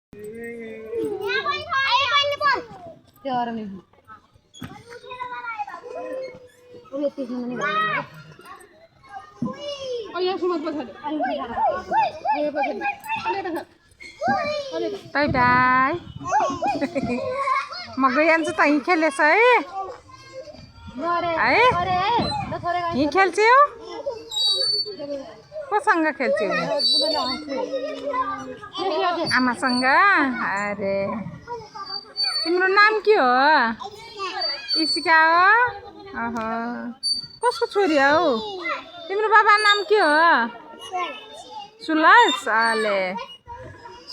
Bye bye. म गइहाल्छु त यहीँ खेलेछ है यहीँ खेल्छौ कोसँग खेल्छौ आमासँग अरे तिम्रो नाम के हो इसिका हो अहो कसको छोरी हौ तिम्रो बाबा नाम के हो सुलज आले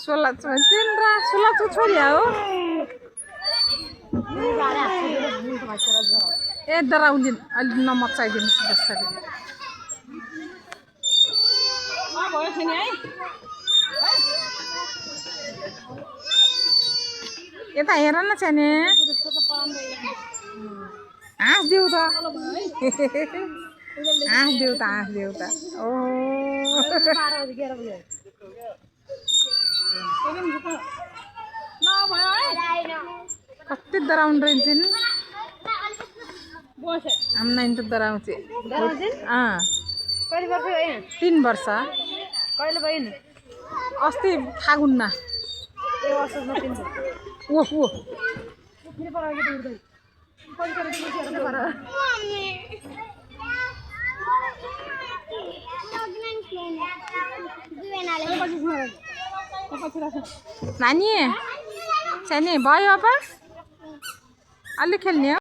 सुलज चिन्द्रा सुलजको छोरी हौ ए डराउने अलि नमचाइदिनु जसरी यता हेर न छ्याने हाँस्देऊ त हाँस्देऊ त कति डराउनु रहन्छन् हम नानी त डराउँछ 3 वर्ष अस्ति फागुनमा ओहो नानी सानी भयो अब अलि खेल्ने हो